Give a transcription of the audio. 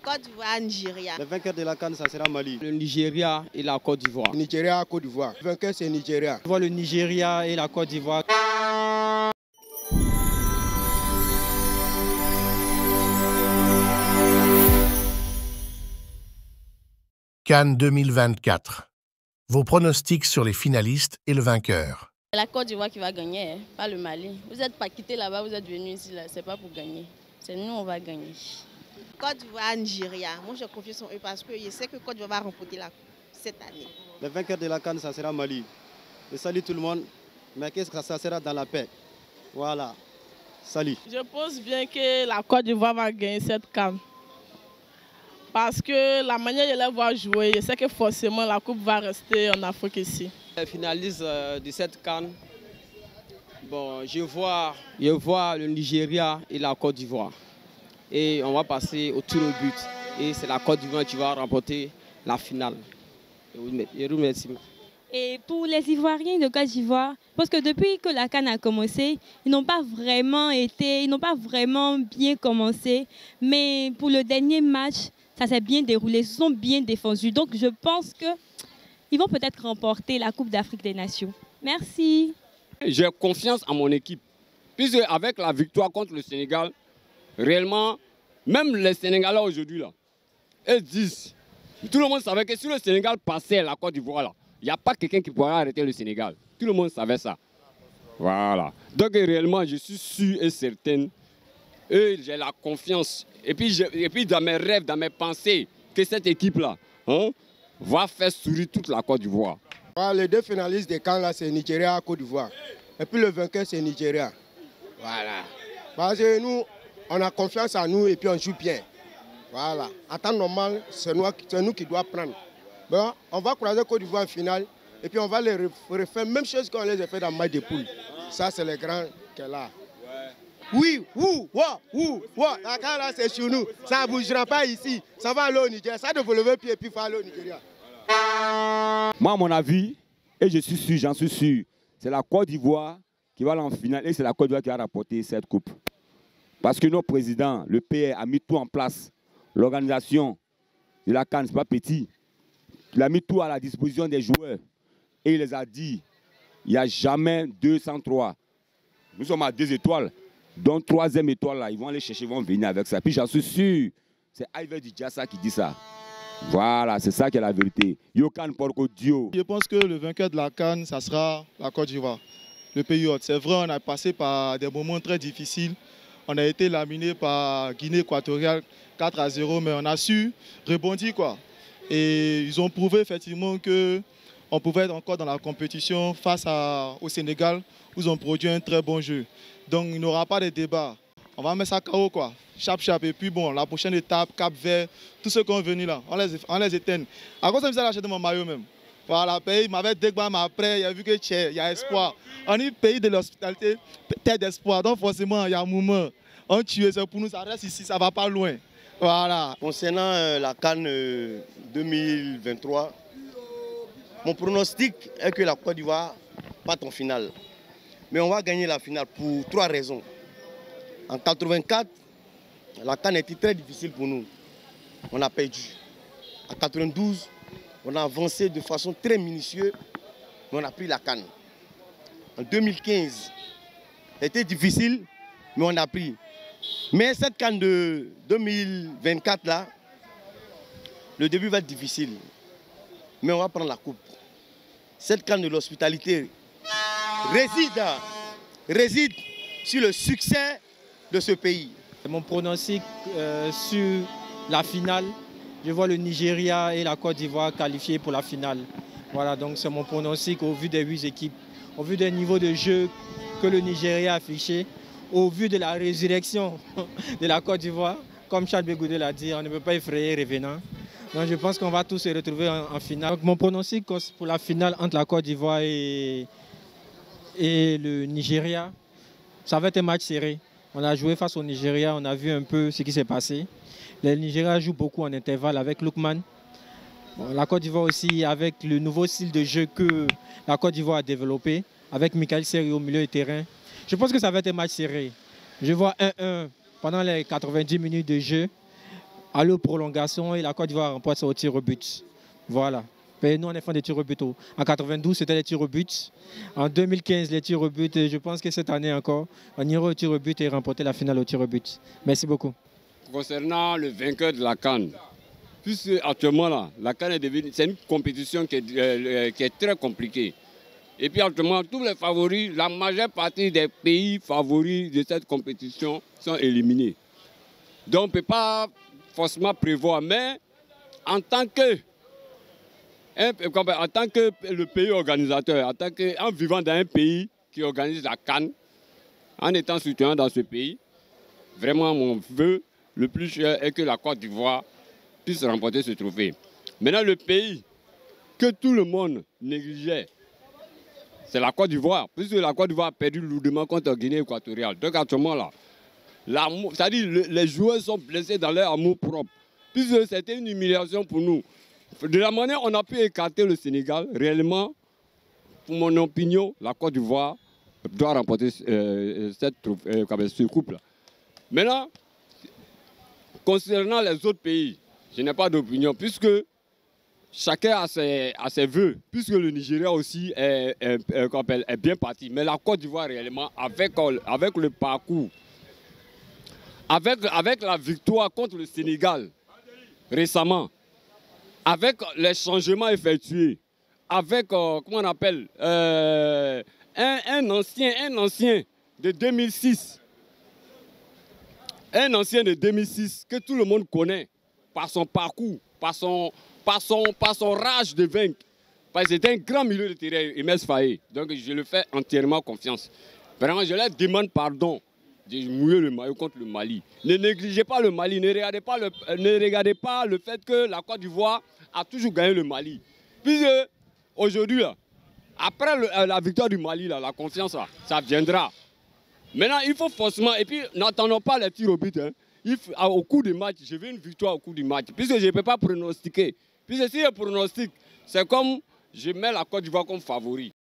Côte d'Ivoire, Nigeria. Le vainqueur de la CAN, ça sera Mali. Le Nigeria et la Côte d'Ivoire. Nigeria, Côte d'Ivoire. Le vainqueur, c'est Nigeria. Je vois le Nigeria et la Côte d'Ivoire. CAN 2024. Vos pronostics sur les finalistes et le vainqueur. C'est la Côte d'Ivoire qui va gagner, pas le Mali. Vous n'êtes pas quitté là-bas, vous êtes venu ici, c'est pas pour gagner. C'est nous, on va gagner. Côte d'Ivoire, Nigeria. Moi, je confie en eux parce que je sais que Côte d'Ivoire va remporter cette année. Le vainqueur de la CAN, ça sera Mali. Je salue tout le monde, mais qu'est-ce que ça sera dans la paix? Voilà. Salut. Je pense bien que la Côte d'Ivoire va gagner cette CAN. Parce que la manière de les voir jouer, je sais que forcément la coupe va rester en Afrique ici. Les finalistes de cette CAN, bon, je vois le Nigeria et la Côte d'Ivoire. Et on va passer au tour au but. Et c'est la Côte d'Ivoire qui va remporter la finale. Je vous remercie. Et pour les Ivoiriens de Côte d'Ivoire, parce que depuis que la CAN a commencé, ils n'ont pas vraiment bien commencé. Mais pour le dernier match, ça s'est bien déroulé, ils se sont bien défendus. Donc je pense qu'ils vont peut-être remporter la Coupe d'Afrique des Nations. Merci. J'ai confiance en mon équipe. Puisque avec la victoire contre le Sénégal, réellement, même les Sénégalais aujourd'hui, là, ils disent, tout le monde savait que si le Sénégal passait la Côte d'Ivoire, là, il n'y a pas quelqu'un qui pourra arrêter le Sénégal. Tout le monde savait ça. Voilà. Donc réellement, je suis sûr et certain, et j'ai la confiance. Et puis dans mes rêves, dans mes pensées, que cette équipe-là va faire sourire toute la Côte d'Ivoire. Les deux finalistes des CAN, là, c'est Nigeria et Côte d'Ivoire. Et puis le vainqueur, c'est Nigeria. Voilà. Parce que nous, on a confiance en nous et puis on joue bien. Voilà. En temps normal, c'est nous qui doit prendre. Bon, on va croiser Côte d'Ivoire en finale et puis on va les refaire même chose qu'on les a fait dans le match de poule. Ça, c'est le grand qu'elle a. Oui, la CAN là, c'est sur nous. Ça ne bougera pas ici. Ça va aller au Nigeria. Ça devrait lever le pied et puis il faut aller au Nigeria. Moi, à mon avis, et je suis sûr, j'en suis sûr, c'est la Côte d'Ivoire qui va aller en finale et c'est la Côte d'Ivoire qui va rapporter cette coupe. Parce que notre président, le PR, a mis tout en place. L'organisation de la CAN, ce n'est pas petit. Il a mis tout à la disposition des joueurs. Et il les a dit, il n'y a jamais 203. Nous sommes à 2 étoiles. Donc, 3e étoile, là, ils vont aller chercher, ils vont venir avec ça. Puis j'en suis sûr, c'est Iver Djassa qui dit ça. Voilà, c'est ça qui est la vérité. Yokan Porco Dio. Je pense que le vainqueur de la CAN, ça sera la Côte d'Ivoire, le pays hôte. C'est vrai, on a passé par des moments très difficiles. On a été laminé par Guinée équatoriale 4-0, mais on a su rebondir, quoi. Et ils ont prouvé effectivement qu'on pouvait être encore dans la compétition face au Sénégal, où ils ont produit un très bon jeu. Donc il n'y aura pas de débat. On va mettre ça KO, quoi. Chap. Et puis bon, la prochaine étape, Cap Vert, tous ceux qui sont venus là, on les éteint. À cause de ça, j'ai acheté mon maillot même. Voilà, pays, il m'avait dégoûté, mais après, il a vu que il y a espoir. On est pays de l'hospitalité, terre d'espoir. Donc forcément, il y a un moment. On tue, c'est pour nous, ça reste ici, ça ne va pas loin. Voilà. Concernant la CAN 2023, mon pronostic est que la Côte d'Ivoire parte en finale. Mais on va gagner la finale pour 3 raisons. En 84, la CAN était très difficile pour nous. On a perdu. En 92, on a avancé de façon très minutieuse, mais on a pris la CAN. En 2015, c'était difficile, mais on a pris. Mais cette CAN de 2024 là, le début va être difficile, mais on va prendre la coupe. Cette CAN de l'hospitalité réside sur le succès de ce pays. Mon pronostic sur la finale, je vois le Nigeria et la Côte d'Ivoire qualifiés pour la finale. Voilà, donc c'est mon pronostic au vu des 8 équipes, au vu des niveaux de jeu que le Nigeria a affiché, au vu de la résurrection de la Côte d'Ivoire. Comme Charles Bégoudé l'a dit, on ne peut pas effrayer les revenants. Donc je pense qu'on va tous se retrouver en finale. Donc mon pronostic pour la finale entre la Côte d'Ivoire et le Nigeria, ça va être un match serré. On a joué face au Nigeria, on a vu un peu ce qui s'est passé. Le Nigeria joue beaucoup en intervalle avec Lookman. Bon, la Côte d'Ivoire aussi, avec le nouveau style de jeu que la Côte d'Ivoire a développé, avec Michael Seri au milieu du terrain. Je pense que ça va être un match serré. Je vois 1-1 pendant les 90 minutes de jeu. aller aux prolongations et la Côte d'Ivoire remporte ça au tir au but. Voilà. Mais nous, on est fan des tirs au but. En 92, c'était les tirs au but. En 2015, les tirs au but. Et je pense que cette année encore, on ira au tir au but et remporter la finale au tir au but. Merci beaucoup. Concernant le vainqueur de la CAN, puisque actuellement là, la CAN est devenue, c'est une compétition qui est très compliquée. Et puis actuellement, tous les favoris, la majeure partie des pays favoris de cette compétition sont éliminés. Donc on ne peut pas forcément prévoir, mais en tant que le pays organisateur, en vivant dans un pays qui organise la CAN, en étant soutenu dans ce pays, vraiment mon vœu le plus cher est que la Côte d'Ivoire puisse remporter ce trophée. Maintenant, le pays que tout le monde négligeait, c'est la Côte d'Ivoire, puisque la Côte d'Ivoire a perdu lourdement contre la Guinée équatoriale. Donc actuellement là, c'est-à-dire les joueurs sont blessés dans leur amour propre, puisque c'était une humiliation pour nous. De la manière on a pu écarter le Sénégal, réellement, pour mon opinion, la Côte d'Ivoire doit remporter ce couple-là. Maintenant, concernant les autres pays, je n'ai pas d'opinion, puisque chacun a ses vœux, puisque le Nigeria aussi est bien parti. Mais la Côte d'Ivoire, réellement, avec le parcours, avec la victoire contre le Sénégal récemment, avec les changements effectués, avec, comment on appelle, un ancien de 2006, un ancien de 2006 que tout le monde connaît par son parcours, par son rage de vaincre. Parce que c'est un grand milieu de terrain, Emes Faé. Donc je le fais entièrement confiance. Vraiment, je leur demande pardon de mouiller le maillot contre le Mali. Ne négligez pas le Mali, ne regardez pas le fait que la Côte d'Ivoire a toujours gagné le Mali. Puisque aujourd'hui, après la victoire du Mali, la confiance, ça viendra. Maintenant, il faut forcément, et puis n'attendons pas les tirs au but. Au cours du match, je veux une victoire au cours du match, puisque je ne peux pas pronostiquer. Puisque si je pronostique, c'est comme je mets la Côte d'Ivoire comme favori.